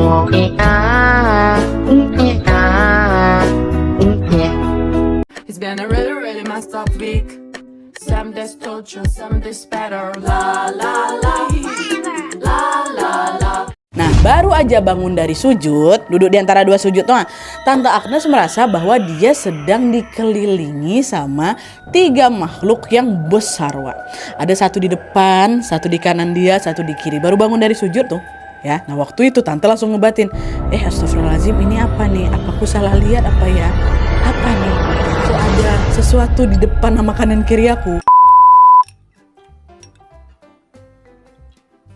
It's been a really, really messed up week. Some days told you, some days better. La la la, la la la. Nah, baru aja bangun dari sujud, duduk di antara dua sujud tuh, Tante Agnes merasa bahwa dia sedang dikelilingi sama 3 makhluk yang besar, Wak. Ada satu di depan, satu di kanan dia, satu di kiri. Baru bangun dari sujud tuh, ya. Nah, waktu itu Tante langsung ngebatin, astagfirullahaladzim, ini apa nih? Apa aku salah lihat apa ya? Apa nih? Kok ada sesuatu di depan sama kanan kiri aku?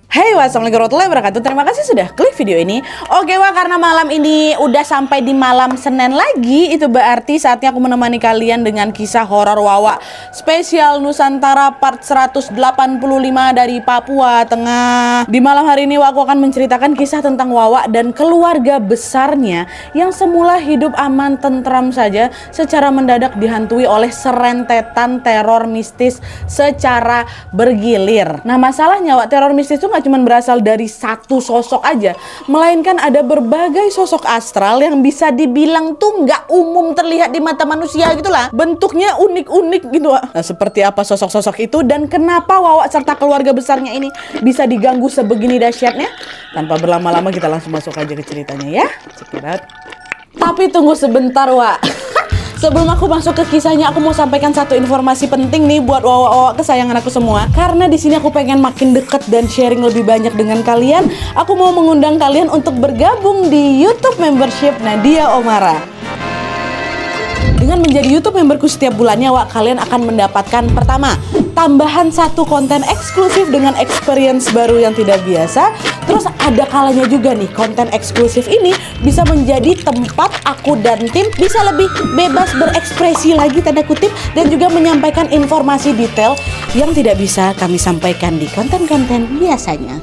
Hey, wassalamualaikum warahmatullahi wabarakatuh. Terima kasih sudah klik video ini. Oke, Wak, karena malam ini udah sampai di malam Senin lagi, itu berarti saatnya aku menemani kalian dengan kisah horor Wawa spesial Nusantara part 185 dari Papua Tengah. Di malam hari ini, Wak, aku akan menceritakan kisah tentang Wawa dan keluarga besarnya yang semula hidup aman tentram saja, secara mendadak dihantui oleh serentetan teror mistis secara bergilir. Nah, masalahnya, Wak, teror mistis itu gak cuma berasal dari satu sosok aja, melainkan ada berbagai sosok astral yang bisa dibilang tuh gak umum terlihat di mata manusia gitulah. Bentuknya unik-unik gitu. Nah, seperti apa sosok-sosok itu dan kenapa Wawa serta keluarga besarnya ini bisa diganggu sebegini dahsyatnya? Tanpa berlama-lama kita langsung masuk aja ke ceritanya ya. Cekirat. Tapi tunggu sebentar, Wak. Sebelum aku masuk ke kisahnya, aku mau sampaikan satu informasi penting nih buat Wawa kesayangan aku semua. Karena di sini aku pengen makin deket dan sharing lebih banyak dengan kalian. Aku mau mengundang kalian untuk bergabung di YouTube membership Nadia Omara. Dengan menjadi YouTube memberku setiap bulannya, Wak, kalian akan mendapatkan pertama, tambahan 1 konten eksklusif dengan experience baru yang tidak biasa. Terus ada kalanya juga nih, konten eksklusif ini bisa menjadi tempat aku dan tim bisa lebih bebas berekspresi lagi tanda kutip, dan juga menyampaikan informasi detail yang tidak bisa kami sampaikan di konten-konten biasanya.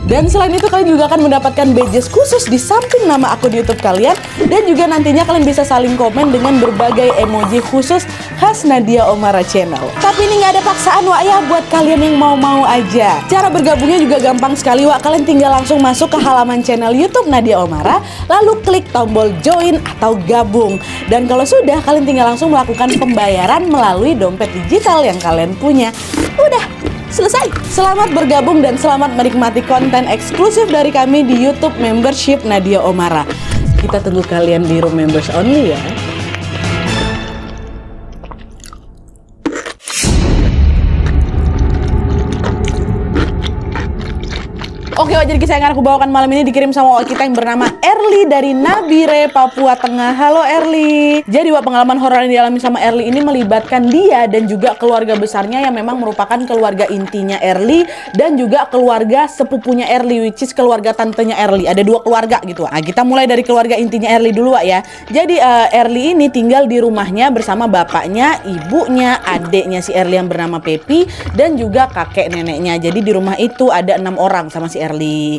Dan selain itu kalian juga akan mendapatkan badges khusus di samping nama aku di YouTube kalian, dan juga nantinya kalian bisa saling komen dengan berbagai emoji khusus khas Nadia Omara Channel. Tapi ini nggak ada paksaan, Wak, ya, buat kalian yang mau-mau aja. Cara bergabungnya juga gampang sekali, Wak. Kalian tinggal langsung masuk ke halaman channel YouTube Nadia Omara, lalu klik tombol join atau gabung. Dan kalau sudah, kalian tinggal langsung melakukan pembayaran melalui dompet digital yang kalian punya. Udah selesai. Selamat bergabung dan selamat menikmati konten eksklusif dari kami di YouTube membership Nadia Omara. Kita tunggu kalian di room members only ya. Oke, jadi kisah yang aku bawakan malam ini dikirim sama kita yang bernama Erli dari Nabire, Papua Tengah. Halo Erli. Jadi pengalaman horor yang dialami sama Erli ini melibatkan dia dan juga keluarga besarnya yang memang merupakan keluarga intinya Erli dan juga keluarga sepupunya Erli, which is keluarga tantenya Erli. Ada 2 keluarga gitu. Nah, kita mulai dari keluarga intinya Erli dulu, ya. Jadi Erli ini tinggal di rumahnya bersama bapaknya, ibunya, adeknya si Erli yang bernama Pepi, dan juga kakek neneknya. Jadi di rumah itu ada 6 orang sama si Erli.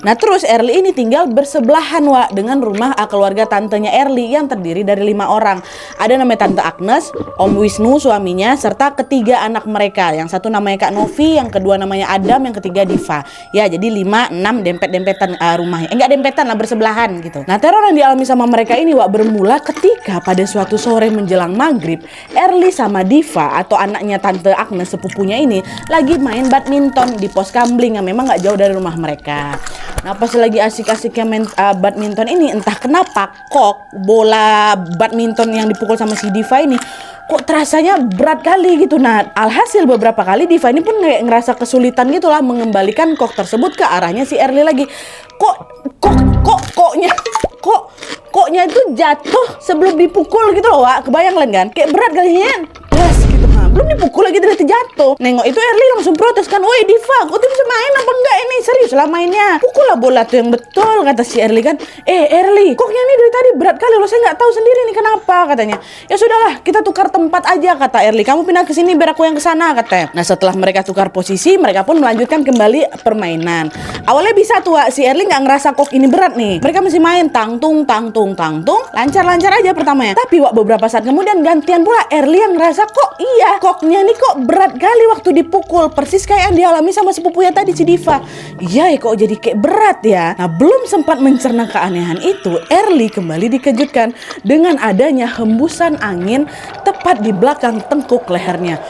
Nah, terus Erli ini tinggal bersebelahan, Wak, dengan rumah keluarga tantenya Erli yang terdiri dari 5 orang. Ada namanya Tante Agnes, Om Wisnu suaminya, serta ketiga anak mereka. Yang satu namanya Kak Novi, yang kedua namanya Adam, yang ketiga Diva. Ya, jadi 5, 6 dempet-dempetan rumahnya. Enggak dempetan lah, bersebelahan gitu. Nah, teror yang dialami sama mereka ini, Wak, bermula ketika pada suatu sore menjelang maghrib, Erli sama Diva atau anaknya Tante Agnes sepupunya ini lagi main badminton di pos kambling yang memang nggak jauh dari rumah mereka. Nah, pas lagi asik-asiknya main badminton ini, entah kenapa kok bola badminton yang dipukul sama si Diva ini kok terasanya berat kali gitu. Nah, alhasil beberapa kali Diva ini pun kayak ngerasa kesulitan gitulah mengembalikan kok tersebut ke arahnya si Erli lagi. Koknya itu jatuh sebelum dipukul gitu loh, Wak. Kebayang kan? Kayak berat kalinya. Gitu. Nah, belum dipukul lagi ternyata jatuh. Nengok itu Erli langsung protes kan, "Woi Diva, kau tuh bisa main apa enggak ini? Serius lah mainnya. Pukul lah bola tuh yang betul," kata si Erli kan. Erli, koknya ini dari tadi berat kali loh, saya nggak tahu sendiri nih kenapa," katanya. "Ya sudahlah, kita tukar tempat aja," kata Erli. "Kamu pindah ke sini biar aku yang ke sana," katanya. Nah, setelah mereka tukar posisi, mereka pun melanjutkan kembali permainan. Awalnya bisa tuh, Wak, si Erli nggak ngerasa kok ini berat nih. Mereka masih main tangtung, lancar-lancar aja pertamanya. Tapi, Wak, beberapa saat kemudian gantian pula Erli yang ngerasa kok Koknya nih kok berat kali waktu dipukul, persis kayak yang dialami sama sepupunya tadi si Diva. Iya kok jadi kayak berat ya. Nah belum sempat mencerna keanehan itu, Early kembali dikejutkan dengan adanya hembusan angin tepat di belakang tengkuk lehernya.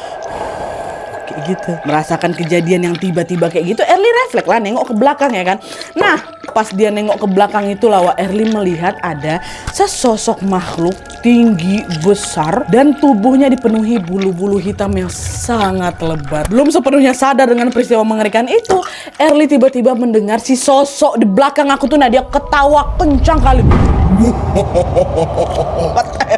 Kayak gitu. Merasakan kejadian yang tiba-tiba kayak gitu, Early refleks lah nengok ke belakang ya kan. Nah pas dia nengok ke belakang itu lah Early melihat ada sesosok makhluk tinggi, besar, dan tubuhnya dipenuhi bulu-bulu hitam yang sangat lebat. Belum sepenuhnya sadar dengan peristiwa mengerikan itu, Early tiba-tiba mendengar si sosok di belakang aku tuh, nah dia ketawa kencang kali.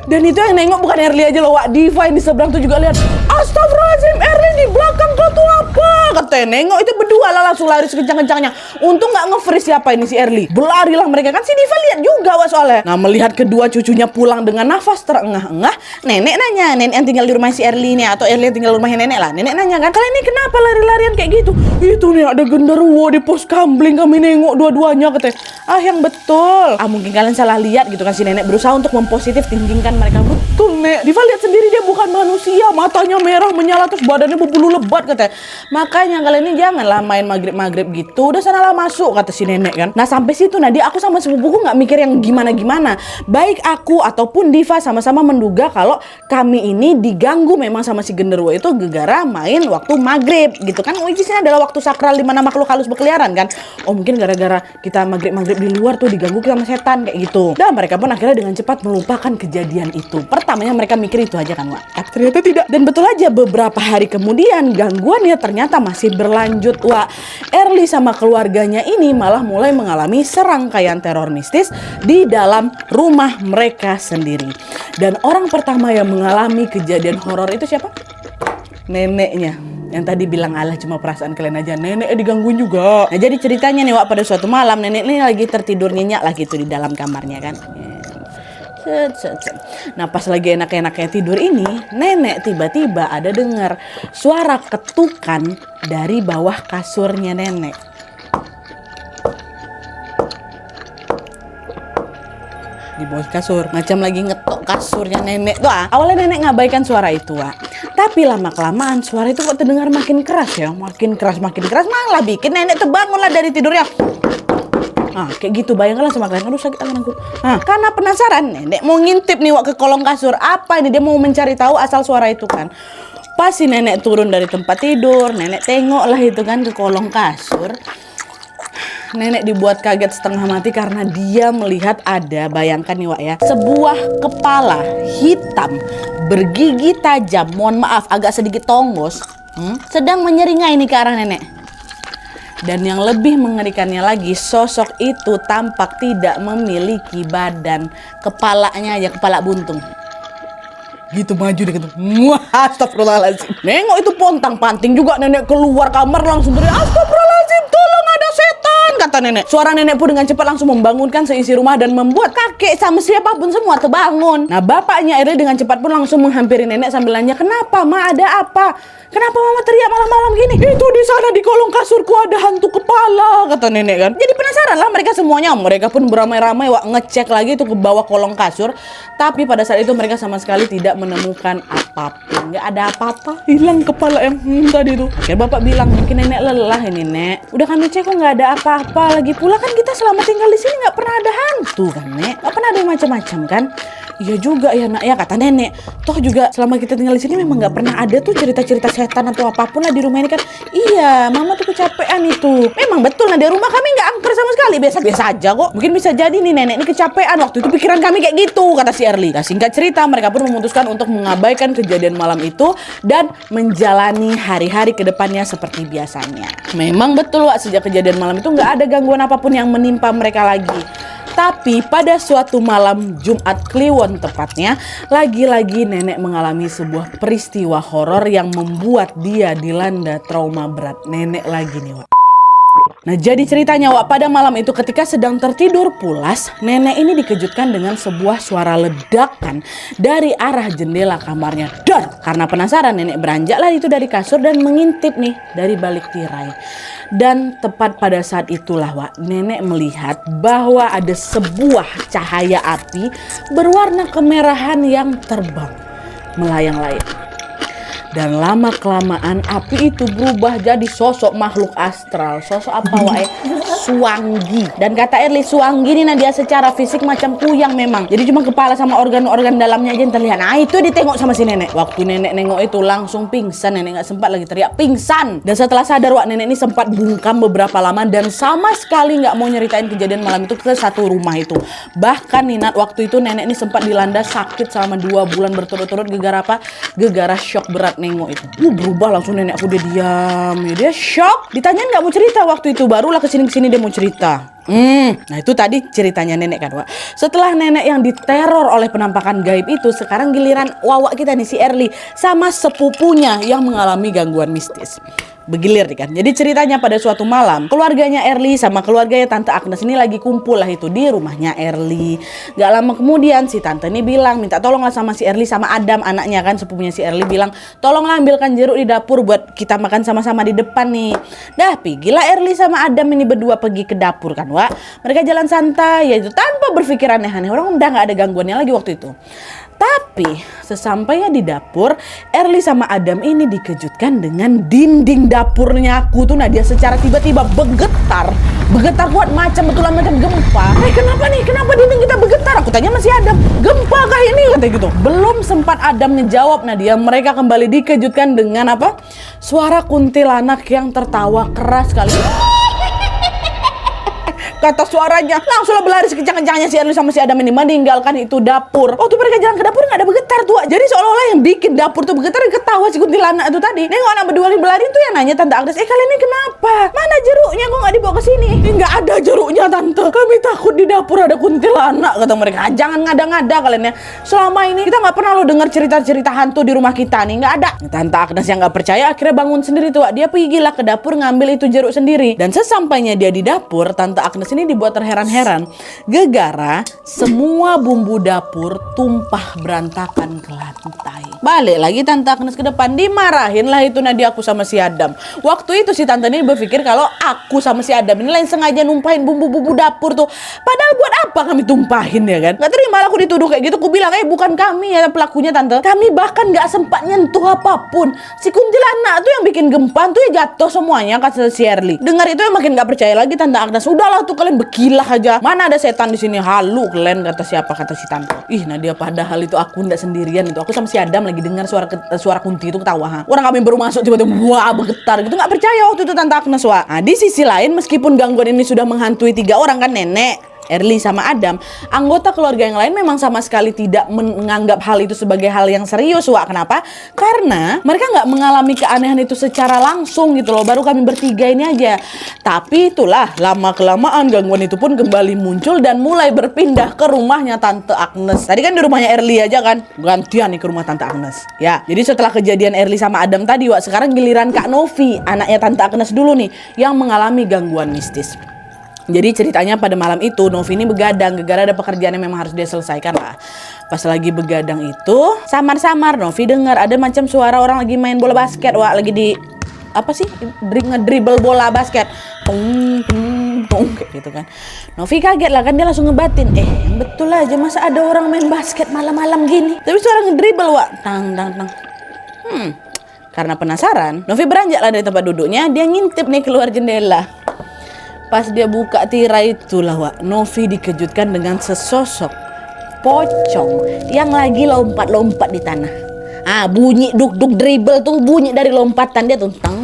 Dan itu yang nengok bukan Early aja loh, Diva yang di seberang tuh juga lihat. Astagfirullahaladzim, Early di belakang kau tuh apa? Katanya nengok itu berdua lah langsung lari sekencang-kencangnya. Untung nggak nge-freeze siapa ini si Early. Berlarilah mereka, kan si Diva lihat juga soalnya. Nah melihat kedua cucunya pulang dengan nafas terengah-engah, nenek nanya, nenek yang tinggal di rumah si Early ini atau Early yang tinggal di rumahnya nenek lah. Nenek nanya kan, kalian ini kenapa lari-larian kayak gitu? Itu nih ada genderuwo di pos kambling, kami nengok dua-duanya katanya. Yang betul. Mungkin kalian salah lihat gitu kan, si nenek berusaha untuk mempositif tinggikan mereka. Betul nek, Diva lihat sendiri dia bukan manusia, matanya merah menyala terus badannya berbulu lebat katanya. Makanya kalian ini janganlah main maghrib gitu, udah sanalah masuk kata si nenek kan. Nah sampai situ Nadia aku sama sepupuku nggak mikir yang gimana-gimana. Baik aku ataupun Diva sama-sama menduga kalau kami ini diganggu memang sama si genderuwo itu gegara main waktu maghrib gitu kan. Which is ini adalah waktu sakral di mana makhluk halus berkeliaran kan. Oh mungkin gara-gara kita maghrib di luar tuh diganggu sama setan kayak gitu. Dan mereka pun akhirnya dengan cepat melupakan kejadian itu. Pertamanya mereka mikir itu aja kan Wak. Ternyata tidak. Dan betul aja beberapa hari kemudian gangguannya ternyata masih berlanjut Wak. Early sama keluarganya ini malah mulai mengalami serangkaian teror mistis di dalam rumah mereka sendiri. Dan orang pertama yang mengalami kejadian horor itu siapa? Neneknya. Yang tadi bilang alah cuma perasaan kalian aja, nenek digangguin juga. Nah jadi ceritanya nih Wak, pada suatu malam nenek ini lagi tertidur nyenyak lagi tuh di dalam kamarnya kan. Nah pas lagi enak-enaknya tidur ini, nenek tiba-tiba ada dengar suara ketukan dari bawah kasurnya nenek. Di bawah kasur, macam lagi ngetok kasurnya nenek tuh. Awalnya nenek ngabaikan suara itu tapi lama-kelamaan suara itu kok terdengar makin keras ya, makin keras malah bikin nenek terbangun lah dari tidurnya. Kayak gitu, bayangkanlah sama kalian. Aduh sakit tangan aku. Karena penasaran nenek mau ngintip nih Wak ke kolong kasur. Apa ini, dia mau mencari tahu asal suara itu kan. Pas si nenek turun dari tempat tidur, nenek tengok lah itu kan ke kolong kasur. Nenek dibuat kaget setengah mati karena dia melihat ada, bayangkan nih Wak ya, sebuah kepala hitam bergigi tajam, mohon maaf agak sedikit tonggos, sedang menyeringai nih ke arah nenek. Dan yang lebih mengerikannya lagi, sosok itu tampak tidak memiliki badan, kepalanya aja kepala buntung. Gitu maju dia gitu. Astagfirullahaladzim. Nengok itu pontang-panting juga nenek keluar kamar langsung teriak, astagfirullahaladzim, tolong ada setan, kata nenek. Suara nenek pun dengan cepat langsung membangunkan seisi rumah dan membuat kakek sama siapapun semua terbangun. Nah bapaknya Early dengan cepat pun langsung menghampiri nenek sambil nanya, kenapa Ma, ada apa? Kenapa Mama teriak malam-malam gini? Itu di sana di kolong kasurku ada hantu kepala, kata nenek kan. Jadi penasaran lah mereka semuanya. Mereka pun beramai-ramai Wak ngecek lagi itu ke bawah kolong kasur. Tapi pada saat itu mereka sama sekali tidak menemukan apapun. Nggak ada apa-apa. Hilang kepala yang tadi itu. Akhirnya bapak bilang, mungkin nenek lelah ini Nek. Udah kami cek kok nggak ada apa-apa. Lagi pula kan kita selama tinggal di sini nggak pernah ada hantu kan Nek. Nggak pernah ada yang macam-macam kan. Iya juga ya Nak ya, kata nenek. Toh juga selama kita tinggal di sini memang nggak pernah ada tuh cerita-cerita setan atau apapun lah di rumah ini kan. Iya, Mama tuh kecapean itu. Memang betul nah di rumah kami nggak angker sama sekali, biasa-biasa aja kok. Mungkin bisa jadi nih nenek ini kecapean, waktu itu pikiran kami kayak gitu, kata si Early. Nah singkat cerita mereka pun memutuskan untuk mengabaikan kejadian malam itu dan menjalani hari-hari kedepannya seperti biasanya. Memang betul Wak, sejak kejadian malam itu nggak ada gangguan apapun yang menimpa mereka lagi. Tapi pada suatu malam Jumat Kliwon tepatnya, lagi-lagi nenek mengalami sebuah peristiwa horor yang membuat dia dilanda trauma berat. Nenek lagi nih Wak. Nah jadi ceritanya Wak, pada malam itu ketika sedang tertidur pulas, nenek ini dikejutkan dengan sebuah suara ledakan dari arah jendela kamarnya. Dan karena penasaran nenek beranjaklah itu dari kasur dan mengintip nih dari balik tirai. Dan tepat pada saat itulah Wak, nenek melihat bahwa ada sebuah cahaya api berwarna kemerahan yang terbang melayang-layang. Dan lama-kelamaan api itu berubah jadi sosok makhluk astral. Sosok apa wae? Suanggi. Dan kata Erli, Suanggi ini Nadia secara fisik macam kuyang memang. Jadi cuma kepala sama organ-organ dalamnya aja yang terlihat. Nah itu ditengok sama si nenek. Waktu nenek nengok itu langsung pingsan. Nenek gak sempat lagi teriak pingsan. Dan setelah sadar wak, nenek ini sempat bungkam beberapa lama dan sama sekali gak mau nyeritain kejadian malam itu ke satu rumah itu. Bahkan nih Nat, waktu itu nenek ini sempat dilanda sakit selama 2 bulan berturut-turut gegara apa? Gegara shock berat nengok itu. Berubah langsung nenek aku, dia diam ya, dia shock. Ditanyain nggak mau cerita waktu itu, barulah kesini dia mau cerita. Nah itu tadi ceritanya nenek kan Wak. Setelah nenek yang diteror oleh penampakan gaib itu, sekarang giliran Wawa kita nih si Erli sama sepupunya yang mengalami gangguan mistis. Begilir nih kan. Jadi ceritanya pada suatu malam keluarganya Erli sama keluarganya Tante Agnes ini lagi kumpul lah itu di rumahnya Erli. Gak lama kemudian si tante ini bilang minta tolonglah sama si Erli sama Adam anaknya kan, sepupunya si Erli bilang tolonglah ambilkan jeruk di dapur buat kita makan sama-sama di depan nih. Dah pergilah Erli sama Adam ini berdua pergi ke dapur kan Wak. Mereka jalan santai yaitu tanpa berpikir aneh-aneh. Orang udah gak ada gangguannya lagi waktu itu. Tapi sesampainya di dapur, Erli sama Adam ini dikejutkan dengan dinding dapurnya aku tuh Nadia secara tiba-tiba bergetar kuat macam betulan macam gempa. Kenapa nih? Kenapa dinding kita bergetar? Aku tanya masih Adam, gempa kah ini? Kata gitu. Belum sempat Adam ngejawab Nadia, mereka kembali dikejutkan dengan apa? Suara kuntilanak yang tertawa keras sekali. Kata suaranya, langsunglah berlari sekejang-kencangnya si Erli sama si Adam ini meninggalkan itu dapur. Waktu mereka jalan ke dapur nggak ada bergetar tuh. Jadi seolah-olah yang bikin dapur tuh bergetar ketawa si kuntilanak itu tadi. Nengok anak berdua berlari tuh yang nanya Tante Agnes, kalian ini kenapa? Mana jeruknya? Kok nggak dibawa ke sini? Nggak ada jeruknya Tante. Kami takut di dapur ada kuntilanak, kata mereka. Jangan ngada-ngada kalian ya. Selama ini kita nggak pernah lo dengar cerita-cerita hantu di rumah kita nih, nggak ada. Tante Agnes yang nggak percaya akhirnya bangun sendiri tuh. Dia pergilah ke dapur ngambil itu jeruk sendiri. Dan sesampainya dia di dapur, Tante Agnes ini dibuat terheran-heran gegara semua bumbu dapur tumpah berantakan ke lantai. Balik lagi Tante Agnes ke depan, dimarahin lah itu Nadia aku sama si Adam. Waktu itu si tante ini berpikir kalau aku sama si Adam ini lain sengaja numpahin bumbu-bumbu dapur tuh. Padahal buat apa kami tumpahin ya kan? Gak terima lah aku dituduh kayak gitu. Aku bilang bukan kami ya pelakunya Tante. Kami bahkan gak sempat nyentuh apapun. Si kuntilanak tuh yang bikin gempa tuh ya jatuh semuanya, kata si Erli. Dengar itu yang makin gak percaya lagi Tante Agnes. Udahlah tuh kalian berkilah aja. Mana ada setan di sini, halu kalian, kata siapa, kata si tante. Nadia padahal itu aku ndak sendirian itu. Aku sama si Adam lagi dengar suara kunti itu ketawa. Orang kami baru masuk tiba-tiba wah bergetar gitu. Nggak percaya waktu itu Tante Agnes Wak. Nah di sisi lain meskipun gangguan ini sudah menghantui 3 orang kan, nenek, Erli sama Adam, anggota keluarga yang lain memang sama sekali tidak menganggap hal itu sebagai hal yang serius Wak. Kenapa? Karena mereka nggak mengalami keanehan itu secara langsung gitu loh. Baru kami bertiga ini aja. Tapi itulah lama-kelamaan gangguan itu pun kembali muncul dan mulai berpindah ke rumahnya Tante Agnes. Tadi kan di rumahnya Erli aja kan, gantian nih ke rumah Tante Agnes. Ya, jadi setelah kejadian Erli sama Adam tadi Wak, sekarang giliran Kak Novi, anaknya Tante Agnes dulu nih, yang mengalami gangguan mistis. Jadi ceritanya pada malam itu Novi ini begadang gara-gara ada pekerjaan yang memang harus dia selesaikan lah. Pas lagi begadang itu samar-samar Novi dengar ada macam suara orang lagi main bola basket Wak, lagi di apa sih ngedribble bola basket, tung kayak gitu kan. Novi kaget lah kan, dia langsung ngebatin, betul aja masa ada orang main basket malam-malam gini. Tapi suara ngedribble Wak, tang. Karena penasaran, Novi beranjak lah dari tempat duduknya, dia ngintip nih keluar jendela. Pas dia buka tirai itulah Wak, Novi dikejutkan dengan sesosok pocong yang lagi lompat-lompat di tanah. Bunyi duk-duk dribble tuh bunyi dari lompatan dia tuh, tang.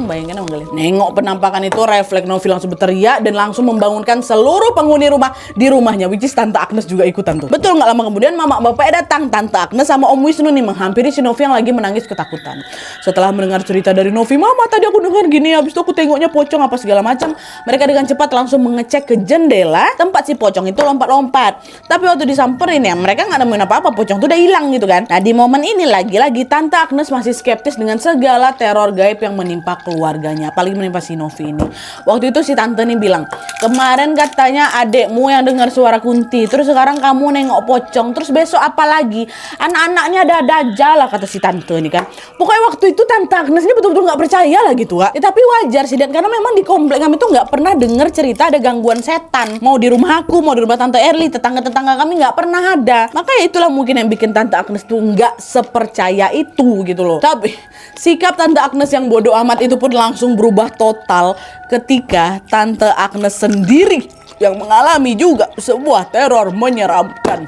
Bayangkan emang kalian. Nengok penampakan itu, refleks Novi langsung berteriak dan langsung membangunkan seluruh penghuni rumah di rumahnya, which is Tante Agnes juga ikutan tuh. Betul, nggak lama kemudian mama bapaknya datang. Tante Agnes sama Om Wisnu nih menghampiri si Novi yang lagi menangis ketakutan. Setelah mendengar cerita dari Novi, mama tadi aku dengar gini, habis itu aku tengoknya pocong apa segala macam. Mereka dengan cepat langsung mengecek ke jendela tempat si pocong itu lompat-lompat. Tapi waktu disamperin ya, mereka nggak nemuin apa-apa, pocong tuh udah hilang gitu kan. Nah di momen ini lagi-lagi Tante Agnes masih skeptis dengan segala teror gaib yang menimpa keluarganya. Apalagi kali menimpa si Novi ini. Waktu itu si tante nih bilang, kemarin katanya adekmu yang dengar suara Kunti, terus sekarang kamu nengok pocong, terus besok apa lagi? Anak-anaknya ada aja lah, kata si tante nih kan. Pokoknya waktu itu Tante Agnes ini betul-betul nggak percaya lah gitu, Wak. Tapi wajar sih, dan karena memang di komplek kami tuh nggak pernah denger cerita ada gangguan setan. Mau di rumah aku, mau di rumah Tante Erli, tetangga-tetangga kami nggak pernah ada. Maka ya itulah mungkin yang bikin Tante Agnes tuh nggak sepercaya itu gitu loh. Tapi sikap Tante Agnes yang bodoh amat itu pun langsung berubah total ketika Tante Agnes sendiri yang mengalami juga sebuah teror menyeramkan.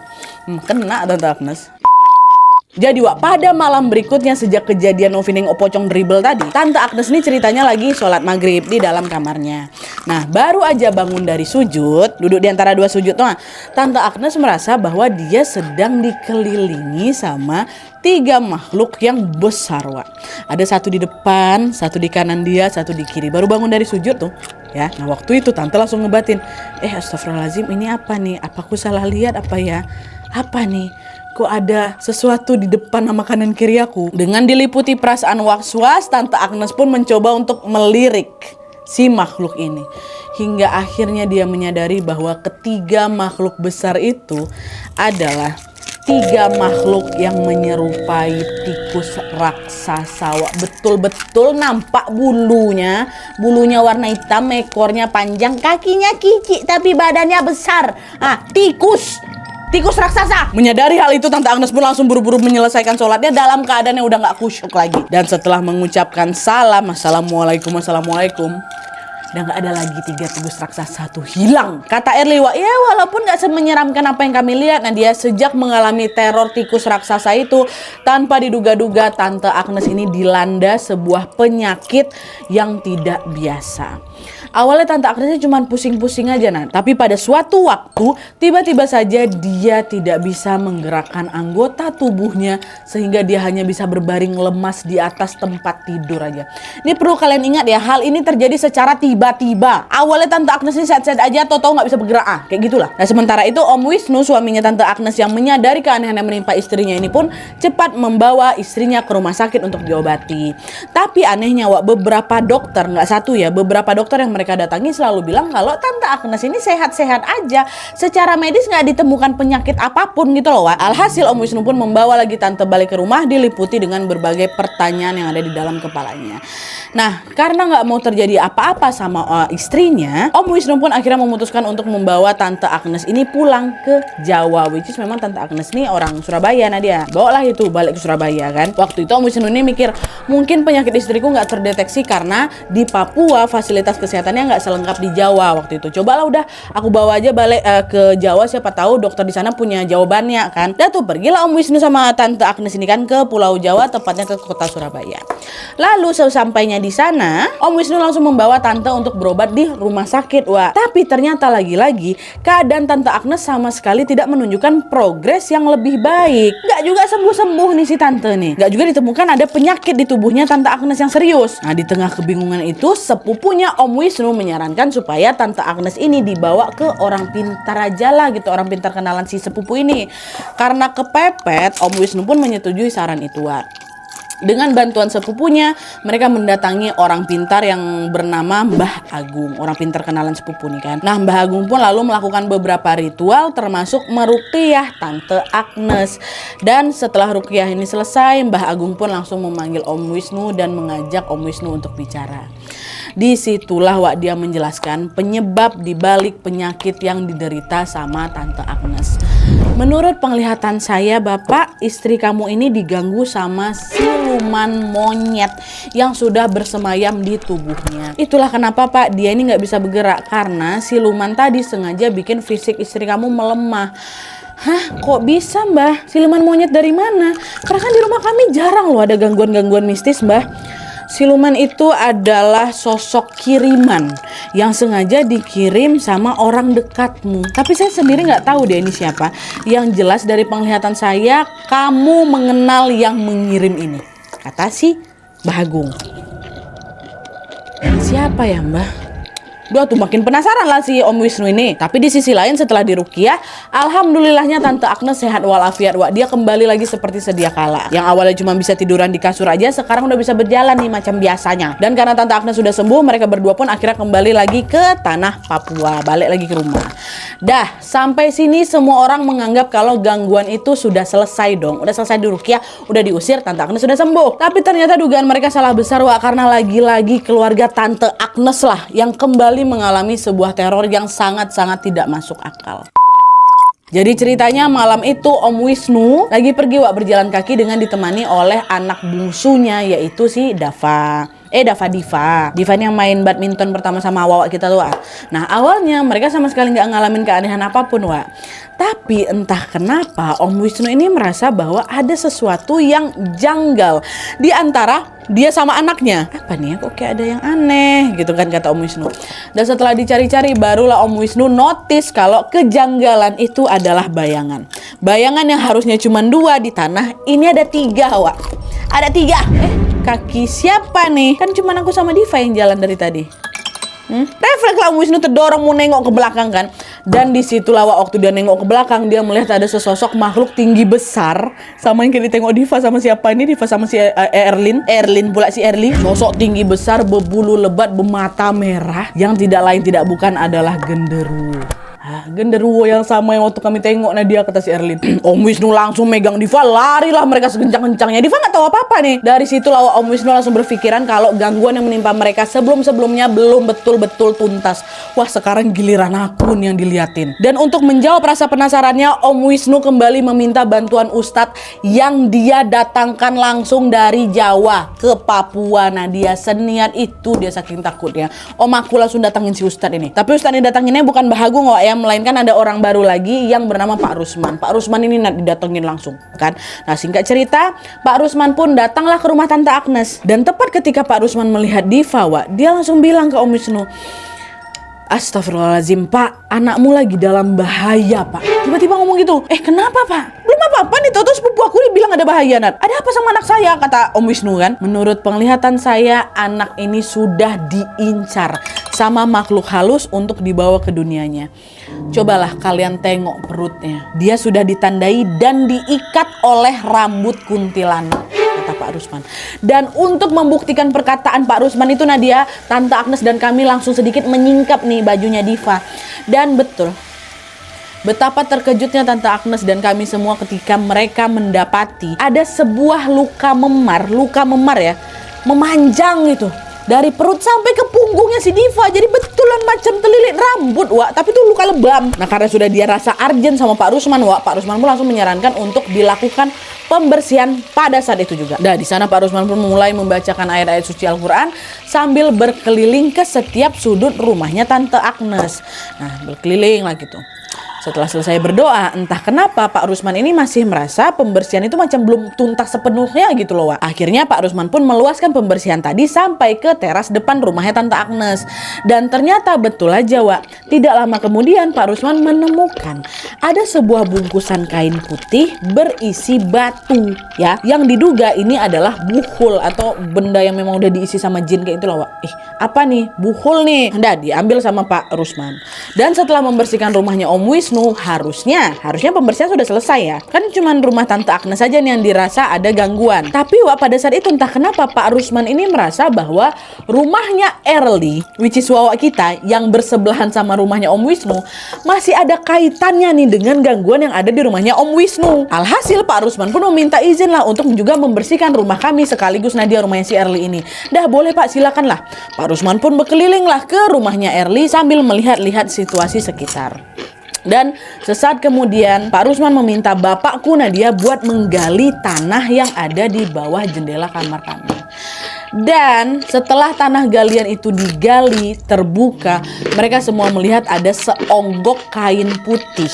Kena Tante Agnes. Jadi Wak, pada malam berikutnya sejak kejadian Novi nengok pocong dribble tadi, Tante Agnes ini ceritanya lagi sholat maghrib di dalam kamarnya. Nah, baru aja bangun dari sujud, duduk di antara dua sujud tuh, Tante Agnes merasa bahwa dia sedang dikelilingi sama 3 makhluk yang besar, Wak. Ada satu di depan, satu di kanan dia, satu di kiri. Baru bangun dari sujud tuh, ya. Nah, waktu itu Tante langsung ngebatin, astagfirullahaladzim, ini apa nih? Apa aku salah lihat apa ya? Apa nih? Kok ada sesuatu di depan sama kanan kiri aku? Dengan diliputi perasaan was-was, Tante Agnes pun mencoba untuk melirik si makhluk ini. Hingga akhirnya dia menyadari bahwa ketiga makhluk besar itu adalah 3 makhluk yang menyerupai tikus raksasa. Betul-betul nampak bulunya. Bulunya warna hitam, ekornya panjang, kakinya kicik tapi badannya besar. Tikus raksasa. Menyadari hal itu, Tante Agnes pun langsung buru-buru menyelesaikan sholatnya dalam keadaan yang udah gak khusyuk lagi. Dan setelah mengucapkan salam, assalamualaikum, udah gak ada lagi 3 tikus raksasa tuh hilang. Kata Erli, Wak, ya walaupun gak semenyeramkan apa yang kami lihat, nah dia sejak mengalami teror tikus raksasa itu, tanpa diduga-duga Tante Agnes ini dilanda sebuah penyakit yang tidak biasa. Awalnya Tante Agnesnya cuma pusing-pusing aja, nah. Tapi pada suatu waktu, tiba-tiba saja dia tidak bisa menggerakkan anggota tubuhnya, sehingga dia hanya bisa berbaring lemas di atas tempat tidur aja. Ini perlu kalian ingat ya, hal ini terjadi secara tiba-tiba. Awalnya Tante Agnes ini sehat-sehat aja, tau-tau nggak bisa bergerak, kayak gitulah. Nah, sementara itu Om Wisnu, suaminya Tante Agnes yang menyadari keanehan yang menimpa istrinya ini pun cepat membawa istrinya ke rumah sakit untuk diobati. Tapi anehnya, Wak, beberapa dokter, nggak satu ya, beberapa dokter yang mereka datangi selalu bilang kalau Tante Agnes ini sehat-sehat aja, secara medis nggak ditemukan penyakit apapun gitu loh, Wak. Alhasil Om Wisnu pun membawa lagi Tante balik ke rumah, diliputi dengan berbagai pertanyaan yang ada di dalam kepalanya. Nah, karena nggak mau terjadi apa-apa sama istrinya, Om Wisnu pun akhirnya memutuskan untuk membawa Tante Agnes ini pulang ke Jawa, which is memang Tante Agnes ini orang Surabaya. Nah, dia bawalah itu balik ke Surabaya kan. Waktu itu Om Wisnu ini mikir, mungkin penyakit istriku nggak terdeteksi karena di Papua fasilitas kesehatannya nggak selengkap di Jawa waktu itu. Cobalah udah aku bawa aja balik ke Jawa, siapa tahu dokter di sana punya jawabannya kan. Dan tuh pergilah Om Wisnu sama Tante Agnes ini kan ke Pulau Jawa, tepatnya ke kota Surabaya. Lalu sesampainya di sana, Om Wisnu langsung membawa Tante untuk berobat di rumah sakit, Wak. Tapi ternyata lagi-lagi keadaan Tante Agnes sama sekali tidak menunjukkan progres yang lebih baik. Nggak juga sembuh-sembuh nih si Tante nih. Nggak juga ditemukan ada penyakit di tubuhnya Tante Agnes yang serius. Nah, di tengah kebingungan itu, sepupunya Om Wisnu menyarankan supaya Tante Agnes ini dibawa ke orang pintar aja lah gitu, orang pintar kenalan si sepupu ini. Karena kepepet, Om Wisnu pun menyetujui saran itu, Wak. Dengan bantuan sepupunya, mereka mendatangi orang pintar yang bernama Mbah Agung, orang pintar kenalan sepupu nih kan. Nah, Mbah Agung pun lalu melakukan beberapa ritual termasuk meruqyah Tante Agnes. Dan setelah ruqyah ini selesai, Mbah Agung pun langsung memanggil Om Wisnu dan mengajak Om Wisnu untuk bicara. Disitulah, Wak, dia menjelaskan penyebab dibalik penyakit yang diderita sama Tante Agnes. Menurut penglihatan saya, Bapak, istri kamu ini diganggu sama siluman monyet yang sudah bersemayam di tubuhnya. Itulah kenapa, Pak, dia ini nggak bisa bergerak karena siluman tadi sengaja bikin fisik istri kamu melemah. Hah, kok bisa, Mbah? Siluman monyet dari mana? Karena kan di rumah kami jarang loh ada gangguan-gangguan mistis, Mbah. Siluman itu adalah sosok kiriman yang sengaja dikirim sama orang dekatmu. Tapi saya sendiri nggak tahu dia ini siapa. Yang jelas dari penglihatan saya, kamu mengenal yang mengirim ini, kata si Mbah Agung. Siapa ya, Mbah? Dia tuh makin penasaran lah si Om Wisnu ini. Tapi di sisi lain setelah diruqyah, alhamdulillahnya Tante Agnes sehat walafiat, Wak. Dia kembali lagi seperti sedia kala. Yang awalnya cuma bisa tiduran di kasur aja, sekarang udah bisa berjalan nih macam biasanya. Dan karena Tante Agnes sudah sembuh, mereka berdua pun akhirnya kembali lagi ke tanah Papua, balik lagi ke rumah. Dah, sampai sini semua orang menganggap kalau gangguan itu sudah selesai dong. Udah selesai diruqyah, udah diusir, Tante Agnes sudah sembuh. Tapi ternyata dugaan mereka salah besar, Wak, karena lagi-lagi keluarga Tante Agnes lah yang kembali mengalami sebuah teror yang sangat-sangat tidak masuk akal. Jadi ceritanya malam itu Om Wisnu lagi pergi, Wak, berjalan kaki dengan ditemani oleh anak bungsunya, yaitu si Dava. Diva yang main badminton pertama sama Wak kita tuh, Wak. Nah, awalnya mereka sama sekali nggak ngalamin keanehan apapun, Wak. Tapi entah kenapa Om Wisnu ini merasa bahwa ada sesuatu yang janggal di antara dia sama anaknya. Apa nih ya, kok kayak ada yang aneh gitu kan, kata Om Wisnu. Dan setelah dicari-cari barulah Om Wisnu notice kalau kejanggalan itu adalah bayangan. Bayangan yang harusnya cuma 2 di tanah, ini ada 3, Wak. Ada 3. Kaki siapa nih? Kan cuma aku sama Diva yang jalan dari tadi. Refleks lah Om Wisnu terdorong mau nengok ke belakang kan. Dan disitulah waktu dia nengok ke belakang, dia melihat ada sesosok makhluk tinggi besar, sama yang kayak ditengok Diva sama siapa ini, Diva sama si Erlin pula si Erli. Sosok tinggi besar berbulu lebat bermata merah yang tidak lain tidak bukan adalah genderuwo. Genderuwo yang sama yang waktu kami tengok Nadia, kata si Erlin. Om Wisnu langsung megang Diva, larilah mereka sekencang-kencangnya. Diva nggak tahu apa-apa nih. Dari situlah Om Wisnu langsung berpikiran kalau gangguan yang menimpa mereka sebelum-sebelumnya belum betul-betul tuntas. Wah, sekarang giliran aku nih yang diliatin. Dan untuk menjawab rasa penasarannya, Om Wisnu kembali meminta bantuan Ustadz yang dia datangkan langsung dari Jawa ke Papua. Nah, dia seniat itu, dia saking takutnya. Om aku langsung datangin si Ustadz ini. Tapi Ustadz yang datanginnya bukan Bahagung, Wak, ya, melainkan ada orang baru lagi yang bernama Pak Rusman. Pak Rusman ini didatengin langsung kan. Nah, singkat cerita, Pak Rusman pun datanglah ke rumah Tante Agnes. Dan tepat ketika Pak Rusman melihat Diva, Wak, dia langsung bilang ke Om Wisnu, "Astagfirullahaladzim, Pak, anakmu lagi dalam bahaya, Pak." Tiba-tiba ngomong gitu. Kenapa, Pak? Belum apa-apa nih, tuh sepupu aku dibilang ada bahaya, Nat. Ada apa sama anak saya, kata Om Wisnu kan. Menurut penglihatan saya, anak ini sudah diincar sama makhluk halus untuk dibawa ke dunianya. Cobalah kalian tengok perutnya. Dia sudah ditandai dan diikat oleh rambut kuntilanak, kata Pak Rusman. Dan untuk membuktikan perkataan Pak Rusman itu, Nadia, Tante Agnes dan kami langsung sedikit menyingkap nih bajunya Diva. Dan betul, betapa terkejutnya Tante Agnes dan kami semua ketika mereka mendapati ada sebuah luka memar ya, memanjang itu. Dari perut sampai ke punggungnya si Diva. Jadi betulan macam terlilit rambut, Wak. Tapi itu luka lebam. Nah, karena sudah dia rasa urgent sama Pak Rusman, Wak, Pak Rusman pun langsung menyarankan untuk dilakukan pembersihan pada saat itu juga. Nah, di sana Pak Rusman pun mulai membacakan ayat-ayat suci Al-Quran sambil berkeliling ke setiap sudut rumahnya Tante Agnes. Nah, berkeliling lah gitu. Setelah selesai berdoa, entah kenapa Pak Rusman ini masih merasa pembersihan itu macam belum tuntas sepenuhnya gitu loh, Wak. Akhirnya Pak Rusman pun meluaskan pembersihan tadi sampai ke teras depan rumahnya Tante Agnes. Dan ternyata betul aja, Wak, tidak lama kemudian Pak Rusman menemukan ada sebuah bungkusan kain putih berisi batu ya, yang diduga ini adalah buhul atau benda yang memang udah diisi sama jin kayak itu loh, Wak. Apa nih? Buhul nih. Nah, diambil sama Pak Rusman. Dan setelah membersihkan rumahnya Om Wisnu, harusnya pembersihan sudah selesai ya. Kan cuman rumah Tante Agnes saja nih yang dirasa ada gangguan. Tapi, Wak, pada saat itu entah kenapa Pak Rusman ini merasa bahwa rumahnya Erli, which is Wawak kita yang bersebelahan sama rumahnya Om Wisnu, masih ada kaitannya nih dengan gangguan yang ada di rumahnya Om Wisnu. Alhasil Pak Rusman pun meminta izin lah untuk juga membersihkan rumah kami sekaligus Nadia rumahnya si Erli ini. Dah boleh, Pak, silakan lah. Pak Rusman pun berkeliling lah ke rumahnya Erli sambil melihat-lihat situasi sekitar. Dan sesaat kemudian Pak Rusman meminta bapakku Nadia buat menggali tanah yang ada di bawah jendela kamar kami. Dan setelah tanah galian itu digali, terbuka, mereka semua melihat ada seonggok kain putih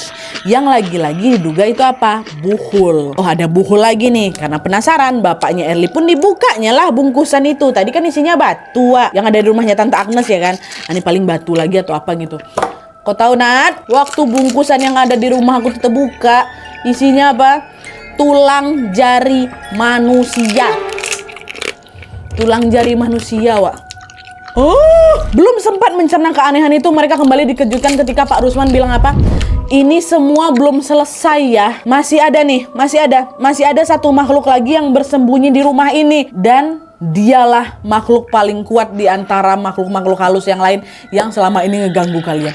yang lagi-lagi diduga itu apa? Buhul. Oh, ada buhul lagi nih. Karena penasaran, bapaknya Erli pun dibukanya lah bungkusan itu. Tadi kan isinya batu, Wak, yang ada di rumahnya Tante Agnes ya kan. Ini paling batu lagi atau apa gitu. Kau tahu, Nat, waktu bungkusan yang ada di rumah aku terbuka, isinya apa? Tulang jari manusia. Tulang jari manusia, Wak. Belum sempat mencerna keanehan itu, mereka kembali dikejutkan ketika Pak Rusman bilang apa? Ini semua belum selesai ya. Masih ada satu makhluk lagi yang bersembunyi di rumah ini. Dan dialah makhluk paling kuat di antara makhluk-makhluk halus yang lain yang selama ini ngeganggu kalian.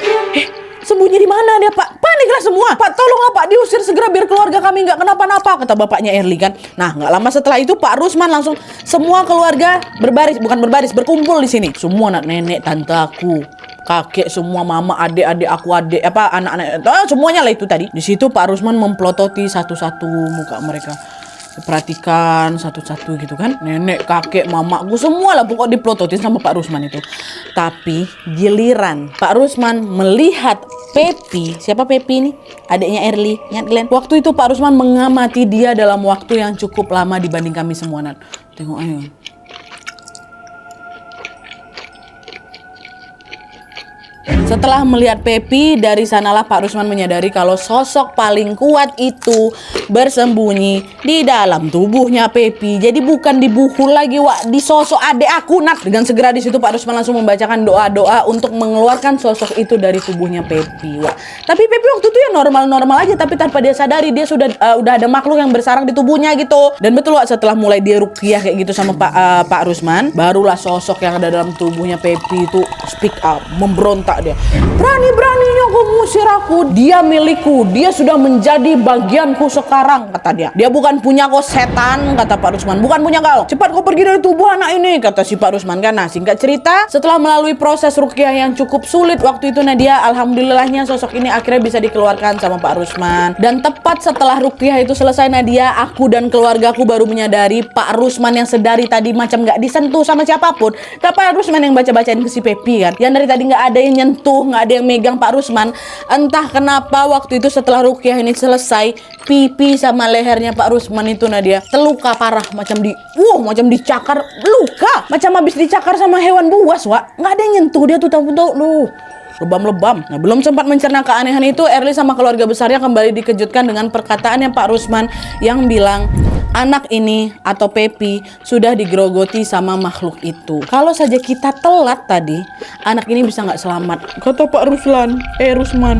Sembunyi di mana dia, Pak? Paniklah semua. Pak, tolonglah Pak, diusir segera biar keluarga kami nggak kenapa-napa, kata bapaknya Erli kan. Nah, nggak lama setelah itu Pak Rusman langsung semua keluarga berkumpul di sini. Semua anak nenek, tante aku, kakek, semua mama, adik-adik aku, anak-anak, semuanya lah itu tadi. Di situ Pak Rusman memplototi satu-satu muka mereka. Perhatikan satu-satu gitu kan, nenek, kakek, mamaku, semua lah pokok diplototin sama Pak Rusman itu. Tapi giliran Pak Rusman melihat Pepi, siapa Pepi ini? Adiknya Erli, ingat kalian? Waktu itu Pak Rusman mengamati dia dalam waktu yang cukup lama dibanding kami semua. Tengok ayo. Setelah melihat Pepi, dari sanalah Pak Rusman menyadari kalau sosok paling kuat itu bersembunyi di dalam tubuhnya Pepi. Jadi bukan di buhul lagi, Wak, di sosok adek aku, Nat. Dengan segera di situ Pak Rusman langsung membacakan doa-doa untuk mengeluarkan sosok itu dari tubuhnya Pepi, Wak. Tapi Pepi waktu itu ya normal-normal aja, tapi tanpa dia sadari dia sudah ada makhluk yang bersarang di tubuhnya gitu. Dan betul, Wak, setelah mulai dia ruqyah kayak gitu sama Pak Rusman, barulah sosok yang ada dalam tubuhnya Pepi itu speak up, memberontak dia. Berani-beraninya kau mengusir aku. Dia milikku, dia sudah menjadi bagianku sekarang, kata dia. Dia bukan punya kau, setan, kata Pak Rusman. Bukan punya kau. Cepat kau pergi dari tubuh anak ini, kata si Pak Rusman kan. Nah, singkat cerita, setelah melalui proses ruqyah yang cukup sulit waktu itu Nadia, alhamdulillahnya sosok ini akhirnya bisa dikeluarkan sama Pak Rusman. Dan tepat setelah ruqyah itu selesai Nadia, aku dan keluargaku baru menyadari Pak Rusman yang sedari tadi macam gak disentuh sama siapapun. Pak Rusman yang baca-bacain ke si Pepi kan, yang dari tadi gak ada yang nyentuh, nggak ada yang megang Pak Rusman. Entah kenapa waktu itu setelah ruqyah ini selesai, pipi sama lehernya Pak Rusman itu Nadia terluka parah, macam dicakar, luka macam habis dicakar sama hewan buas, Wak. Nggak ada yang nyentuh dia tuh, tahu lu lebam-lebam. Nah, belum sempat mencerna keanehan itu, Erli sama keluarga besarnya kembali dikejutkan dengan perkataannya Pak Rusman yang bilang anak ini atau Pepi sudah digerogoti sama makhluk itu. Kalau saja kita telat tadi, anak ini bisa nggak selamat, kata Pak Rusman.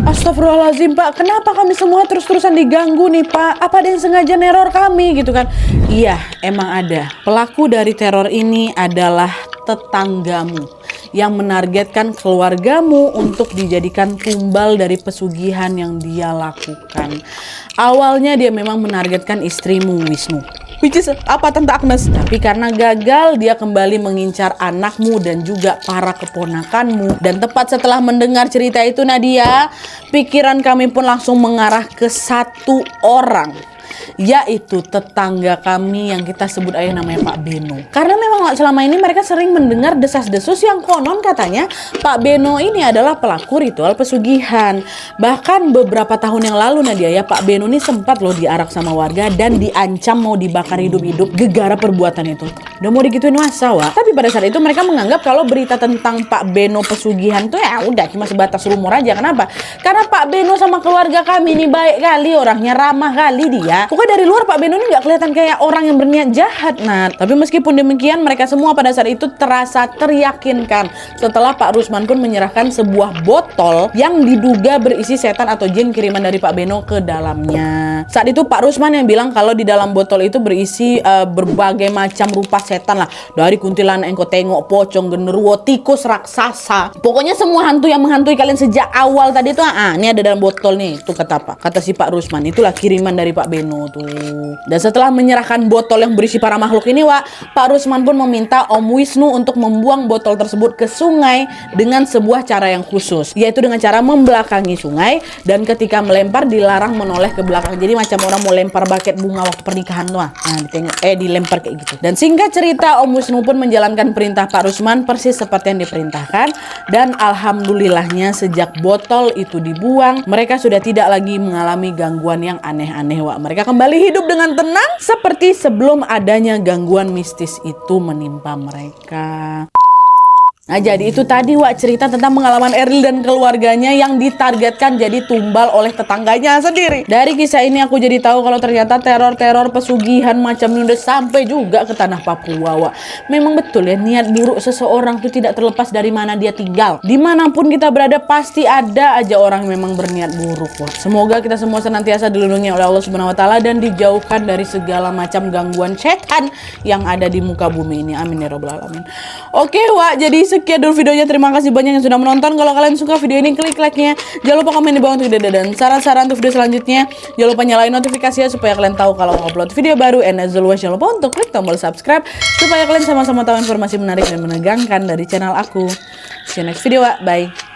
Astagfirullahaladzim, Pak, kenapa kami semua terus-terusan diganggu nih, Pak? Apa ada yang sengaja neror kami gitu kan? Iya, emang ada. Pelaku dari teror ini adalah tetanggamu yang menargetkan keluargamu untuk dijadikan tumbal dari pesugihan yang dia lakukan. Awalnya dia memang menargetkan istrimu, Wisnu, which is apa, Tante Agnes. Tapi karena gagal, dia kembali mengincar anakmu dan juga para keponakanmu. Dan tepat setelah mendengar cerita itu Nadia, pikiran kami pun langsung mengarah ke satu orang, yaitu tetangga kami yang kita sebut aja namanya Pak Beno. Karena memang selama ini mereka sering mendengar desas-desus yang konon katanya Pak Beno ini adalah pelaku ritual pesugihan. Bahkan beberapa tahun yang lalu Nadia ya, Pak Beno ini sempat loh diarak sama warga dan diancam mau dibakar hidup-hidup gegara perbuatan itu. Udah mau digituin masa, Wak. Tapi pada saat itu mereka menganggap kalau berita tentang Pak Beno pesugihan tuh ya udah cuma sebatas rumor aja. Kenapa? Karena Pak Beno sama keluarga kami ini baik kali, orangnya ramah kali dia. Pokoknya dari luar Pak Beno ini nggak kelihatan kayak orang yang berniat jahat, Nat. Tapi meskipun demikian, mereka semua pada saat itu terasa teryakinkan setelah Pak Rusman pun menyerahkan sebuah botol yang diduga berisi setan atau jin kiriman dari Pak Beno ke dalamnya. Saat itu Pak Rusman yang bilang kalau di dalam botol itu berisi berbagai macam rupa setan lah. Dari kuntilanak yang kau tengok, pocong, genderuwo, tikus, raksasa. Pokoknya semua hantu yang menghantui kalian sejak awal tadi tuh, ini ada dalam botol nih. Itu kata apa? Kata si Pak Rusman, itulah kiriman dari Pak Beno tuh. Dan setelah menyerahkan botol yang berisi para makhluk ini, Wak, Pak Rusman pun meminta Om Wisnu untuk membuang botol tersebut ke sungai dengan sebuah cara yang khusus, yaitu dengan cara membelakangi sungai, dan ketika melempar dilarang menoleh ke belakang. Jadi macam orang mau lempar buket bunga waktu pernikahan tuh. Dilempar kayak gitu. Dan singkat cerita, Om Wisnu pun menjalankan perintah Pak Rusman persis seperti yang diperintahkan. Dan alhamdulillahnya sejak botol itu dibuang, mereka sudah tidak lagi mengalami gangguan yang aneh-aneh, Wak. Mereka kembali hidup dengan tenang seperti sebelum adanya gangguan mistis itu menimpa mereka. Nah, jadi itu tadi Wak cerita tentang pengalaman Eril dan keluarganya yang ditargetkan jadi tumbal oleh tetangganya sendiri. Dari kisah ini aku jadi tahu kalau ternyata teror-teror pesugihan macam ini udah sampai juga ke tanah Papua, Wak. Memang betul ya, niat buruk seseorang itu tidak terlepas dari mana dia tinggal. Dimanapun kita berada pasti ada aja orang yang memang berniat buruk, Wak. Semoga kita semua senantiasa dilindungi oleh Allah Subhanahu wa taala dan dijauhkan dari segala macam gangguan setan yang ada di muka bumi ini. Amin ya rabbal alamin. Oke, Wak, jadi sekian dulu videonya. Terima kasih banyak yang sudah menonton. Kalau kalian suka video ini, klik like-nya. Jangan lupa komen di bawah untuk ide dan saran-saran untuk video selanjutnya. Jangan lupa nyalain notifikasinya supaya kalian tahu kalau upload video baru. And as always, jangan lupa untuk klik tombol subscribe supaya kalian sama-sama tahu informasi menarik dan menegangkan dari channel aku. See you next video, Wak. Bye.